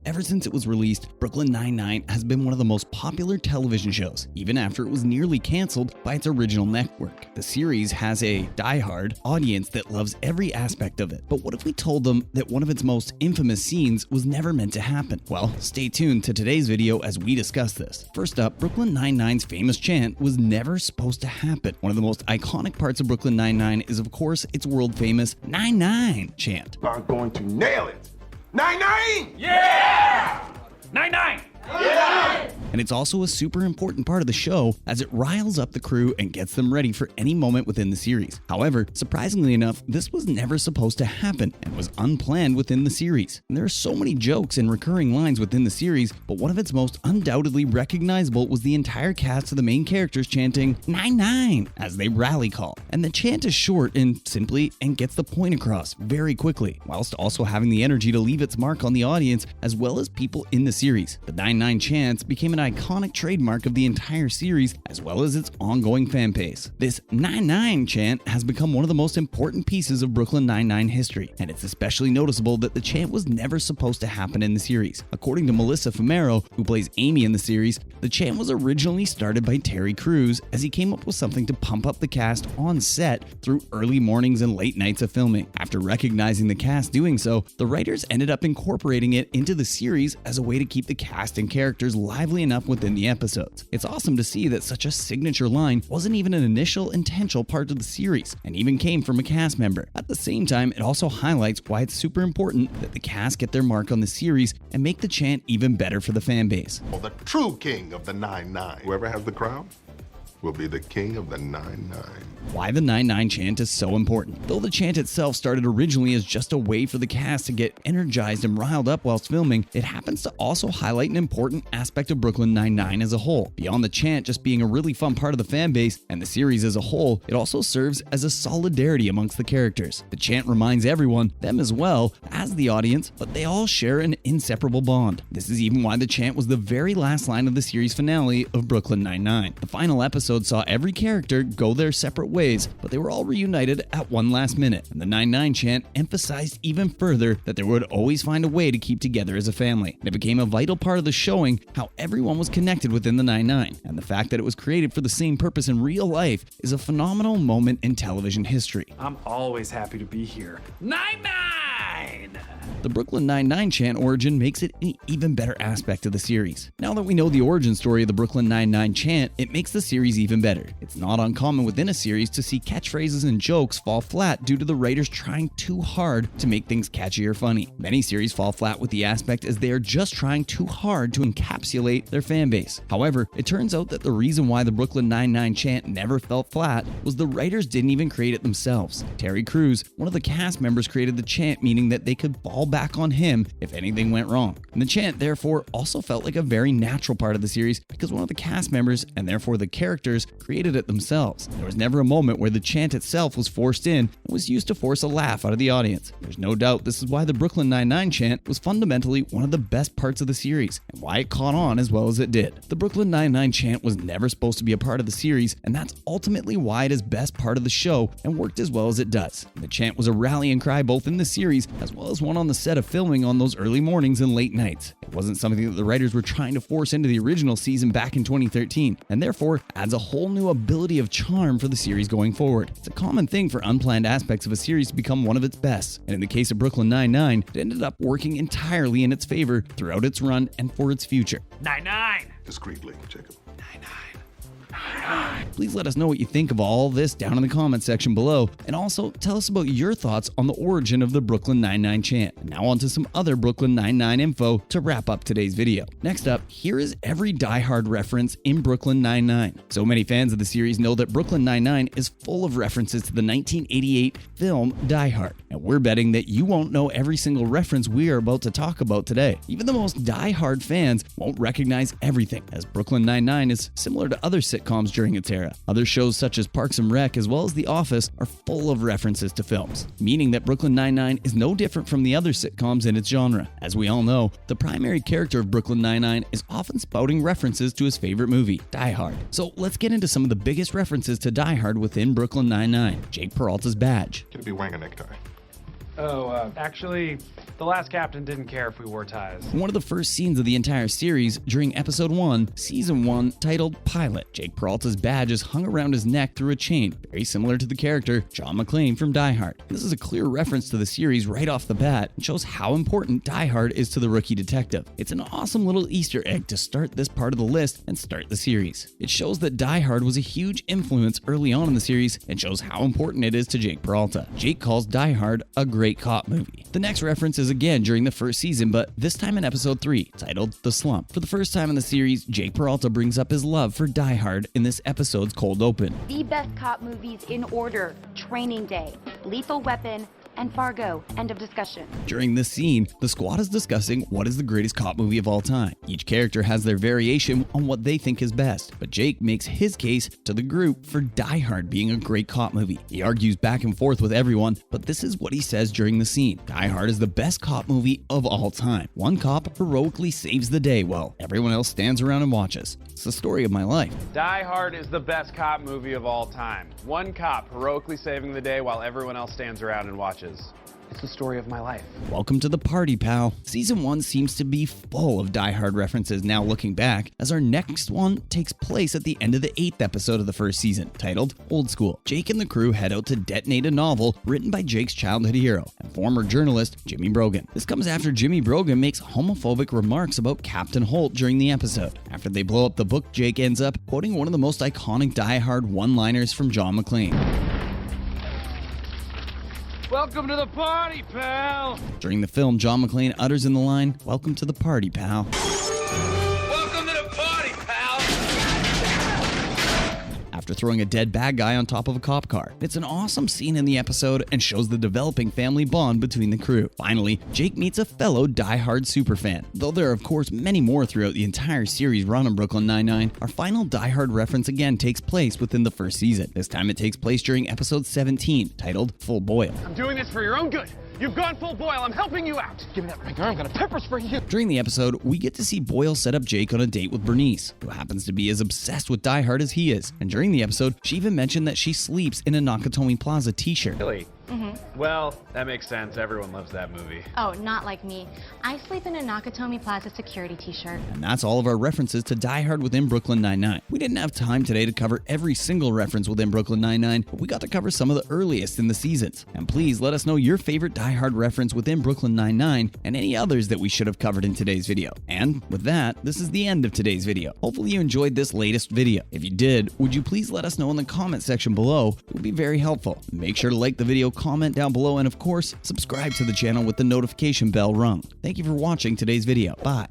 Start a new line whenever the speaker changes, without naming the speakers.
Ever since it was released, Brooklyn Nine-Nine has been one of the most popular television shows, even after it was nearly canceled by its original network. The series has a die-hard audience that loves every aspect of it. But what if we told them that one of its most infamous scenes was never meant to happen? Well, stay tuned to today's video as we discuss this. First up, Brooklyn Nine-Nine's famous chant was never supposed to happen. One of the most iconic parts of Brooklyn Nine-Nine is, of course, its world-famous 9-9 chant.
I'm going to nail it. 9-9!
Yeah! 9-9! Yeah!
And it's also a super important part of the show as it riles up the crew and gets them ready for any moment within the series. However, surprisingly enough, this was never supposed to happen and was unplanned within the series. And there are so many jokes and recurring lines within the series, but one of its most undoubtedly recognizable was the entire cast of the main characters chanting 9-9 as they rally call. And the chant is short and simply and gets the point across very quickly, whilst also having the energy to leave its mark on the audience as well as people in the series. The 9-9 chants became an iconic trademark of the entire series as well as its ongoing fan base. This 9-9 chant has become one of the most important pieces of Brooklyn Nine-Nine history, and it's especially noticeable that the chant was never supposed to happen in the series. According to Melissa Fumero, who plays Amy in the series, the chant was originally started by Terry Crews as he came up with something to pump up the cast on set through early mornings and late nights of filming. After recognizing the cast doing so, the writers ended up incorporating it into the series as a way to keep the cast and characters lively enough within the episodes. It's awesome to see that such a signature line wasn't even an initial intentional part of the series and even came from a cast member. At the same time, it also highlights why it's super important that the cast get their mark on the series and make the chant even better for the fan base.
Well, the true king of the 9-9. Whoever has the crown will be the king of the 9-9.
Why the 9-9 chant is so important. Though the chant itself started originally as just a way for the cast to get energized and riled up whilst filming, it happens to also highlight an important aspect of Brooklyn Nine-Nine as a whole. Beyond the chant just being a really fun part of the fan base and the series as a whole, it also serves as a solidarity amongst the characters. The chant reminds everyone, them as well as the audience, but they all share an inseparable bond. This is even why the chant was the very last line of the series finale of Brooklyn Nine-Nine. The final episode saw every character go their separate ways, but they were all reunited at one last minute, and the 9-9 chant emphasized even further that they would always find a way to keep together as a family. And it became a vital part of the showing how everyone was connected within the 9-9, and the fact that it was created for the same purpose in real life is a phenomenal moment in television history.
I'm always happy to be here. 9-9!
The Brooklyn Nine-Nine chant origin makes it an even better aspect of the series. Now that we know the origin story of the Brooklyn Nine-Nine chant, it makes the series even better. It's not uncommon within a series to see catchphrases and jokes fall flat due to the writers trying too hard to make things catchy or funny. Many series fall flat with the aspect as they are just trying too hard to encapsulate their fan base. However, it turns out that the reason why the Brooklyn Nine-Nine chant never fell flat was the writers didn't even create it themselves. Terry Crews, one of the cast members, created the chant, meaning that they could fall back on him if anything went wrong. And the chant, therefore, also felt like a very natural part of the series because one of the cast members, and therefore the characters, created it themselves. There was never a moment where the chant itself was forced in and was used to force a laugh out of the audience. There's no doubt this is why the Brooklyn Nine-Nine chant was fundamentally one of the best parts of the series and why it caught on as well as it did. The Brooklyn Nine-Nine chant was never supposed to be a part of the series, and that's ultimately why it is best part of the show and worked as well as it does. The chant was a rallying cry both in the series as well as one on the set of filming on those early mornings and late nights. It wasn't something that the writers were trying to force into the original season back in 2013, and therefore adds a whole new ability of charm for the series going forward. It's a common thing for unplanned aspects of a series to become one of its best, and in the case of Brooklyn Nine-Nine, it ended up working entirely in its favor throughout its run and for its future.
9-9!
Discreetly, Jacob.
9-9.
Please let us know what you think of all this down in the comment section below, and also tell us about your thoughts on the origin of the Brooklyn Nine-Nine chant. And now on to some other Brooklyn Nine-Nine info to wrap up today's video. Next up, here is every die-hard reference in Brooklyn Nine-Nine. So many fans of the series know that Brooklyn Nine-Nine is full of references to the 1988 film Die Hard, and we're betting that you won't know every single reference we are about to talk about today. Even the most die-hard fans won't recognize everything, as Brooklyn Nine-Nine is similar to other sitcoms during its era. Other shows such as Parks and Rec as well as The Office are full of references to films, meaning that Brooklyn Nine-Nine is no different from the other sitcoms in its genre. As we all know, the primary character of Brooklyn Nine-Nine is often spouting references to his favorite movie, Die Hard. So let's get into some of the biggest references to Die Hard within Brooklyn Nine-Nine. Jake Peralta's badge.
Could be wearing a necktie.
Actually, the last captain didn't care if we wore ties.
One of the first scenes of the entire series during episode 1, season 1, titled Pilot. Jake Peralta's badge is hung around his neck through a chain, very similar to the character John McClane from Die Hard. This is a clear reference to the series right off the bat and shows how important Die Hard is to the rookie detective. It's an awesome little Easter egg to start this part of the list and start the series. It shows that Die Hard was a huge influence early on in the series and shows how important it is to Jake Peralta. Jake calls Die Hard a great cop movie. The next reference is again during the first season, but this time in episode 3, titled The Slump. For the first time in the series, Jake Peralta brings up his love for Die Hard in this episode's cold open.
The best cop movies in order: Training Day, Lethal Weapon, and Fargo. End of discussion.
During this scene, the squad is discussing what is the greatest cop movie of all time. Each character has their variation on what they think is best, but Jake makes his case to the group for Die Hard being a great cop movie. He argues back and forth with everyone, but this is what he says during the scene. Die Hard is the best cop movie of all time. One cop heroically saves the day while everyone else stands around and watches. It's the story of my life.
Die Hard is the best cop movie of all time. One cop heroically saving the day while everyone else stands around and watches. It's the story of my life.
Welcome to the party, pal. Season 1 seems to be full of Die Hard references now looking back, as our next one takes place at the end of the 8th episode of the first season, titled Old School. Jake and the crew head out to detonate a novel written by Jake's childhood hero and former journalist Jimmy Brogan. This comes after Jimmy Brogan makes homophobic remarks about Captain Holt during the episode. After they blow up the book, Jake ends up quoting one of the most iconic Die Hard one-liners from John McClane.
Welcome to the party, pal!
During the film, John McClane utters in the line, "Welcome to the party, pal."
Welcome to the party, pal!
After throwing a dead bad guy on top of a cop car. It's an awesome scene in the episode and shows the developing family bond between the crew. Finally, Jake meets a fellow Die Hard superfan. Though there are of course many more throughout the entire series run on Brooklyn Nine-Nine, our final Die Hard reference again takes place within the first season. This time it takes place during episode 17, titled Full Boil.
I'm doing this for your own good. You've gone full boil. I'm helping you out. Give me that finger. I'm gonna pepper spray you.
During the episode, we get to see Boyle set up Jake on a date with Bernice, who happens to be as obsessed with Die Hard as he is. And during the episode, she even mentioned that she sleeps in a Nakatomi Plaza t-shirt.
Really? Well, that makes sense. Everyone loves that movie.
Oh, not like me. I sleep in a Nakatomi Plaza security t-shirt.
And that's all of our references to Die Hard within Brooklyn Nine-Nine. We didn't have time today to cover every single reference within Brooklyn Nine-Nine, but we got to cover some of the earliest in the seasons. And please let us know your favorite Die Hard reference within Brooklyn Nine-Nine and any others that we should have covered in today's video. And with that, this is the end of today's video. Hopefully you enjoyed this latest video. If you did, would you please let us know in the comment section below? It would be very helpful. Make sure to like the video, comment down below, and of course, subscribe to the channel with the notification bell rung. Thank you for watching today's video. Bye.